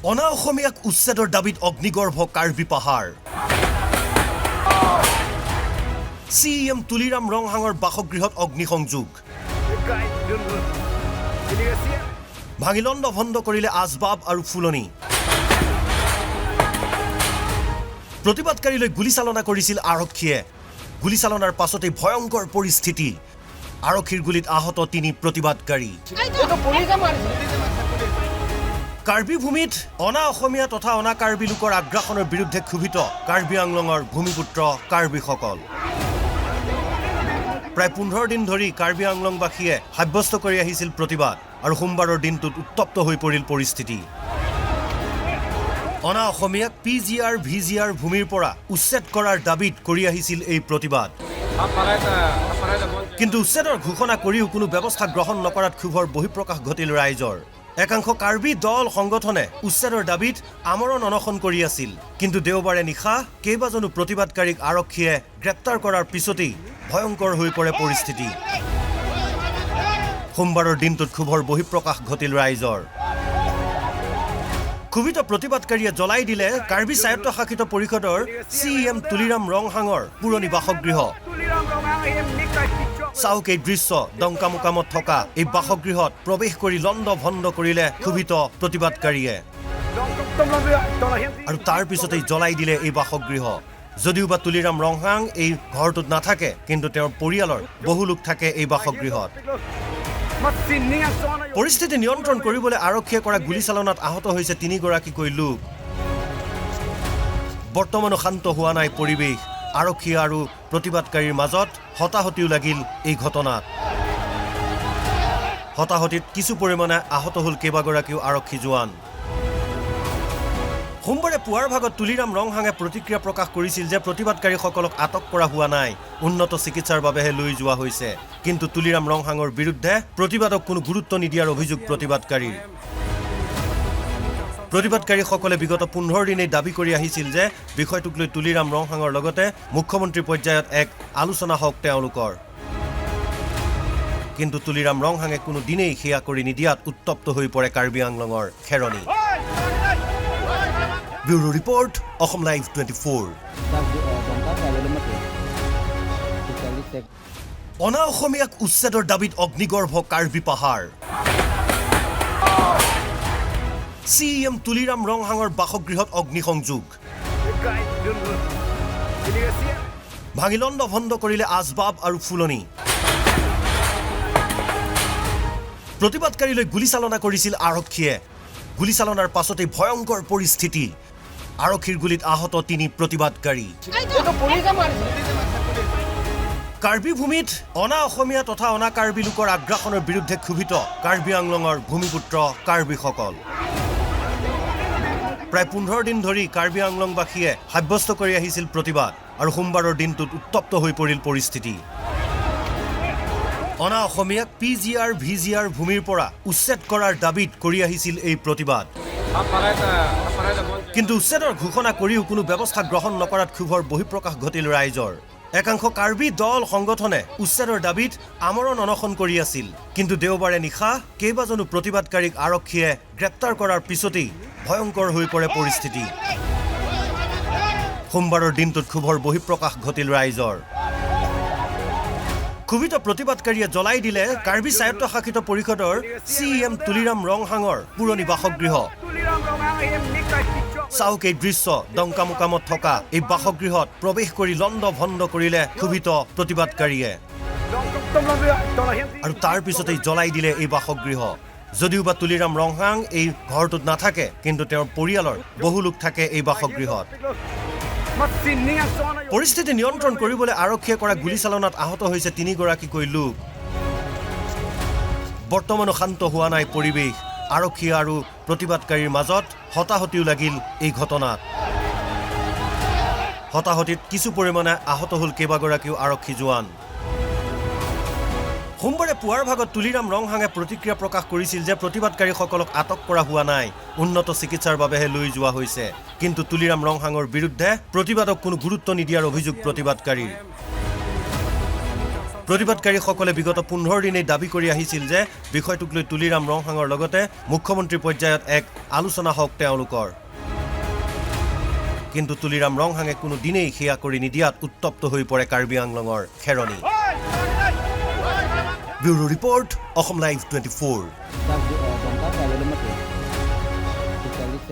অনা অসমীয়াক উচ্ছেদৰ দাবীত অগ্নিগৰ্ভ কাৰ্বি পাহাৰ CM তুলিৰাম ৰংহাঙৰ বাসগৃহত অগ্নিসংযোগ ভাঙিলণ্ড ভণ্ড কৰিলে আজবাব আৰু ফুলনি প্ৰতিবাদকাৰীলৈ গুলীচালনা কৰিছিল আৰক্ষীয়ে গুলীচালনাৰ পাছতে ভয়ংকৰ পৰিস্থিতি আৰক্ষীৰ গুলীত আহত 3 প্ৰতিবাদকাৰী কাৰ্বি ভূমিত অনা অসমীয়া তথা অনা কাৰ্বি লোকৰ আগ্ৰাসনৰ বিৰুদ্ধে ক্ষুভিত কাৰ্বি আংলঙৰ ভূমিপুত্ৰ কাৰ্বিসকল প্ৰায় 15 দিন ধৰি কাৰ্বি আংলংবাসীয়ে সাব্যস্ত কৰি আহিছিল প্ৰতিবাদ আৰু সোমবাৰৰ দিনটোত উত্তপ্ত হৈ পৰিল পৰিস্থিতি অনা অসমীয়াক PGR VGR ভূমিৰ পৰা উচ্ছেদ কৰাৰ দাবীত কৰি আহিছিল এই প্ৰতিবাদ কিন্তু উচ্ছেদৰ ঘোষণা কৰিও কোনো ব্যৱস্থা গ্ৰহণ নকৰাত ক্ষোভৰ বহিঃপ্ৰকাশ ঘটিল ৰাইজৰ একাংশ কাৰ্বি দল সংগঠনে উচ্ছেদৰ দাবীত আমৰণ অনশন কৰি আছিল কিন্তু দেওবাৰে নিশা কেইবাজনো প্ৰতিবাদকাৰীক আৰক্ষীয়ে গ্ৰেপ্তাৰ কৰাৰ পিছতেই ভয়ংকৰ হৈ পৰে পৰিস্থিতি সোমবাৰৰ দিনটোত ক্ষোভৰ বহিঃপ্ৰকাশ ঘটিল ৰাইজৰ ক্ষোভিত প্ৰতিবাদকাৰীয়ে জ্বলাই দিলে কাৰ্বি স্বায়ত্তশাসিত পৰিষদৰ CM তুলিৰাম ৰংহাঙৰ পুৰণি বাসগৃহ চাওক এই দৃশ্য দংকামুকামত থকা এই বাসগৃহত প্ৰৱেশ কৰি লণ্ড ভণ্ড কৰিলে ক্ষোভিত প্ৰতিবাদকাৰীয়ে আৰু তাৰ পিছতেই জ্বলাই দিলে এই বাসগৃহ যদিও বা তুলিৰাম ৰংহাং এই ঘৰটোত নাথাকে কিন্তু তেওঁৰ পৰিয়ালৰ বহু লোক থাকে এই বাসগৃহত পৰিস্থিতি নিয়ন্ত্ৰণ কৰিবলৈ আৰক্ষীয়ে কৰা গুলীচালনাত আহত হৈছে 3 গৰাকীকৈ লোক বৰ্তমানো শান্ত হোৱা নাই পৰিৱেশ আৰক্ষী আৰু প্ৰতিবাদকাৰীৰ মাজত হতাহতিও লাগিল এই ঘটনাত হতাহতিত কিছু পৰিমাণে আহত হ'ল কেইবাগৰাকীও আৰক্ষী জোৱান সোমবাৰে পুৱাৰ ভাগত তুলিৰাম ৰংহাঙে প্ৰতিক্ৰিয়া প্ৰকাশ কৰিছিল যে প্ৰতিবাদকাৰীসকলক আটক কৰা হোৱা নাই উন্নত চিকিৎসাৰ বাবেহে লৈ যোৱা হৈছে কিন্তু তুলিৰাম ৰংহাঙৰ বিৰুদ্ধে প্ৰতিবাদক কোনো গুৰুত্ব নিদিয়াৰ অভিযোগ প্ৰতিবাদকাৰীৰ প্ৰতিবাদকাৰীসকলে বিগত 15 দিনেই দাবী কৰি আহিছিল যে বিষয়টোক লৈ তুলিৰাম ৰংহাঙৰ লগতে মুখ্যমন্ত্ৰী পৰ্যায়ত এক আলোচনা হওক তেওঁলোকৰ কিন্তু তুলিৰাম ৰংহাঙে কোনো দিনেই সেয়া কৰি নিদিয়াত উত্তপ্ত হৈ পৰে কাৰ্বি আংলঙৰ Kheroni bureau report Assam live 24 অনা অসমীয়াক উচ্ছেদৰ দাবীত অগ্নিগৰ্ভ কাৰ্বি পাহাৰ CM তুলিৰাম ৰংহাঙৰ বাসগৃহত অগ্নিসংযোগ ভাঙিলণ্ড ভণ্ড কৰিলে আজবাব আৰু ফুলনি প্ৰতিবাদকাৰীলৈ গুলীচালনা কৰিছিল আৰক্ষীয়ে গুলীচালনাৰ পাছতে ভয়ংকৰ পৰিস্থিতি আৰক্ষীৰ গুলীত আহত 3 প্ৰতিবাদকাৰী কাৰ্বি ভূমিত অনা অসমীয়া তথা অনা কাৰ্বি লোকৰ আগ্ৰাসনৰ বিৰুদ্ধে ক্ষুভিত কাৰ্বি আংলঙৰ ভূমিপুত্ৰ কাৰ্বিসকল প্ৰায় 15 দিন ধৰি কাৰ্বি আংলংবাসীয়ে সাব্যস্ত কৰি আহিছিল প্ৰতিবাদ আৰু সোমবাৰৰ দিনটোত উত্তপ্ত হৈ পৰিল পৰিস্থিতি অনা অসমীয়াক PGR VGR ভূমিৰ পৰা উচ্ছেদ কৰাৰ দাবীত কৰি আহিছিল এই প্ৰতিবাদ কিন্তু উচ্ছেদৰ ঘোষণা কৰিও কোনো ব্যৱস্থা গ্ৰহণ নকৰাত ক্ষোভৰ বহিঃপ্ৰকাশ ঘটিল ৰাইজৰ একাংশ কাৰ্বি দল সংগঠনে উচ্ছেদৰ দাবীত আমৰণ অনশন কৰি আছিল কিন্তু দেওবাৰে নিশা কেইবাজনো প্ৰতিবাদকাৰীক আৰক্ষীয়ে গ্ৰেপ্তাৰ কৰাৰ পিছতেই ভয়ংকৰ হৈ পৰে পৰিস্থিতি সোমবাৰৰ দিনটোত ক্ষোভৰ বহিঃপ্ৰকাশ ঘটিল ৰাইজৰ ক্ষোভিত প্ৰতিবাদকাৰীয়ে জ্বলাই দিলে কাৰ্বি স্বায়ত্তশাসিত পৰিষদৰ CM তুলিৰাম ৰংহাঙৰ পুৰণি বাসগৃহ চাওক এই দৃশ্য দংকামুকামত থকা এই বাসগৃহত প্ৰৱেশ কৰি লণ্ড ভণ্ড কৰিলে ক্ষোভিত প্ৰতিবাদকাৰীয়ে আৰু তাৰ পিছতেই জ্বলাই দিলে এই বাসগৃহ যদিও বা তুলিৰাম ৰংহাং এই ঘৰটোত নাথাকে কিন্তু তেওঁৰ পৰিয়ালৰ বহু লোক থাকে এই বাসগৃহত পৰিস্থিতি নিয়ন্ত্ৰণ কৰিবলৈ আৰক্ষীয়ে কৰা গুলীচালনাত আহত হৈছে 3 গৰাকীকৈ লোক বৰ্তমানো শান্ত হোৱা নাই পৰিৱেশ আৰক্ষী আৰু প্ৰতিবাদকাৰীৰ মাজত হতাহতিও লাগিল এই ঘটনাত হতাহতিত কিছু পৰিমাণে আহত হ'ল কেইবাগৰাকীও আৰক্ষী জোৱান সোমবাৰে পুৱাৰ ভাগত তুলিৰাম ৰংহাঙে প্ৰতিক্ৰিয়া প্ৰকাশ কৰিছিল যে প্ৰতিবাদকাৰীসকলক আটক কৰা হোৱা নাই উন্নত চিকিৎসাৰ বাবেহে লৈ যোৱা হৈছে কিন্তু তুলিৰাম ৰংহাঙৰ বিৰুদ্ধে প্ৰতিবাদক কোনো গুৰুত্ব নিদিয়াৰ অভিযোগ প্ৰতিবাদকাৰীৰ প্ৰতিবাদকাৰীসকলে বিগত 15 দিনেই দাবী কৰি আহিছিল যে বিষয়টোক লৈ তুলিৰাম ৰংহাঙৰ লগতে মুখ্যমন্ত্ৰী পৰ্যায়ত এক আলোচনা হওক তেওঁলোকৰ। কিন্তু তুলিৰাম ৰংহাঙে কোনো দিনেই সেয়া কৰি নিদিয়াত উত্তপ্ত হৈ পৰে কাৰ্বি আংলঙৰ Kheroni. Bureau report, Assam live 24।